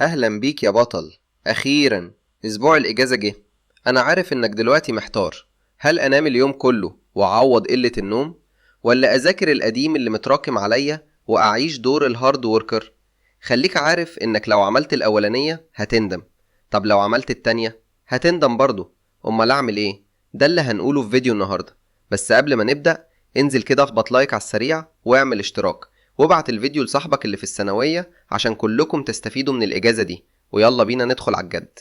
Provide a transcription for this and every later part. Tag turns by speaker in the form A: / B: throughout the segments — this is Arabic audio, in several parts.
A: أهلا بيك يا بطل. أخيرا أسبوع الإجازة جه. أنا عارف إنك دلوقتي محتار، هل أنام اليوم كله وأعوض قلة النوم، ولا أذاكر القديم اللي متراكم عليا وأعيش دور الهارد وركر؟ خليك عارف إنك لو عملت الأولانية هتندم، طب لو عملت التانية هتندم برضو. أمال أعمل إيه؟ ده اللي هنقوله في فيديو النهاردة. بس قبل ما نبدأ، انزل كده اخبط لايك على السريع واعمل اشتراك، وابعت الفيديو لصاحبك اللي في الثانوية عشان كلكم تستفيدوا من الإجازة دي. ويلا بينا ندخل على الجد.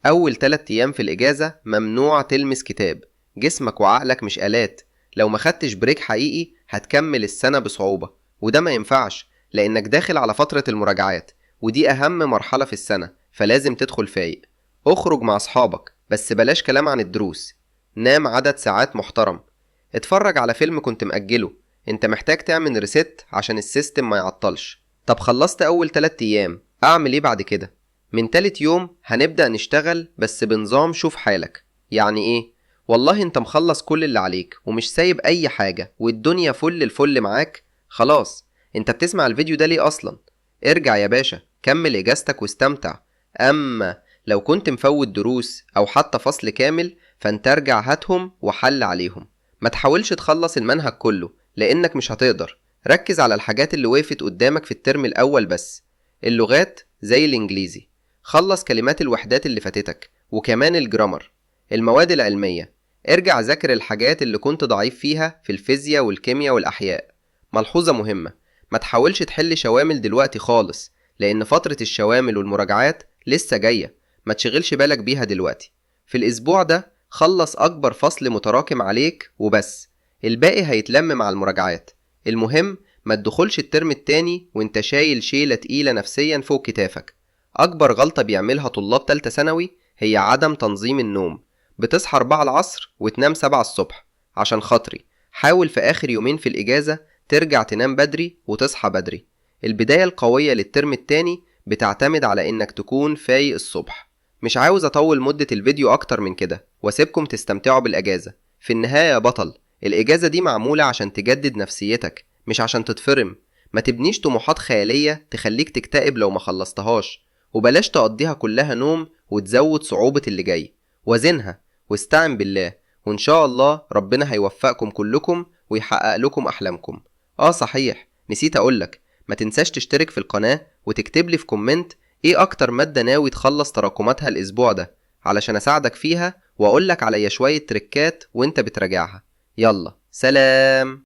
A: أول 3 أيام في الإجازة ممنوع تلمس كتاب، جسمك وعقلك مش آلات. لو ما خدتش بريك حقيقي هتكمل السنة بصعوبة، وده ما ينفعش لأنك داخل على فترة المراجعات، ودي أهم مرحلة في السنة، فلازم تدخل فايق. اخرج مع أصحابك بس بلاش كلام عن الدروس. نام عدد ساعات محترم. اتفرج على فيلم كنت مأجله، انت محتاج تعمل ريست عشان السيستم ما يعطلش. طب خلصت أول 3 أيام، أعمل إيه بعد كده؟ من تالت يوم هنبدأ نشتغل بس بنظام شوف حالك. يعني إيه؟ والله انت مخلص كل اللي عليك ومش سايب أي حاجة والدنيا فل الفل معاك. خلاص، انت بتسمع الفيديو ده ليه أصلا؟ ارجع يا باشا كمل إجازتك واستمتع. أما لو كنت مفوت دروس أو حتى فصل كامل فانت ارجع هاتهم وحل عليهم. ما تحاولش تخلص المنهج كله لأنك مش هتقدر. ركز على الحاجات اللي وقفت قدامك في الترم الأول بس. اللغات زي الإنجليزي، خلص كلمات الوحدات اللي فاتتك وكمان الجرامر. المواد العلمية، ارجع ذاكر الحاجات اللي كنت ضعيف فيها في الفيزياء والكيمياء والأحياء. ملحوظة مهمة، ما تحاولش تحل شوامل دلوقتي خالص، لأن فترة الشوامل والمراجعات لسه جاية. ما تشغلش بالك بيها دلوقتي. في الأسبوع ده خلص أكبر فصل متراكم عليك وبس، الباقي هيتلم مع المراجعات. المهم ما تدخلش الترم التاني وانت شايل شيلة تقيلة نفسيا فوق كتافك. أكبر غلطة بيعملها طلاب تالتة ثانوي هي عدم تنظيم النوم. بتصحى 4 العصر وتنام 7 الصبح. عشان خاطري حاول في آخر يومين في الإجازة ترجع تنام بدري وتصحى بدري. البداية القوية للترم التاني بتعتمد على إنك تكون فايق الصبح. مش عاوز أطول مدة الفيديو أكتر من كده واسيبكم تستمتعوا بالأجازة. في النهاية يا بطل، الإجازة دي معمولة عشان تجدد نفسيتك مش عشان تتفرم. ما تبنيش طموحات خيالية تخليك تكتئب لو ما خلصتهاش، وبلاش تقضيها كلها نوم وتزود صعوبة اللي جاي. وزنها واستعن بالله، وإن شاء الله ربنا هيوفقكم كلكم ويحقق لكم أحلامكم. صحيح نسيت أقولك، ما تنساش تشترك في القناة وتكتب لي في كومنت ايه اكتر مادة ناوي تخلص تراكماتها الاسبوع ده، علشان اساعدك فيها واقولك على شوية تريكات وانت بتراجعها. يلا سلام.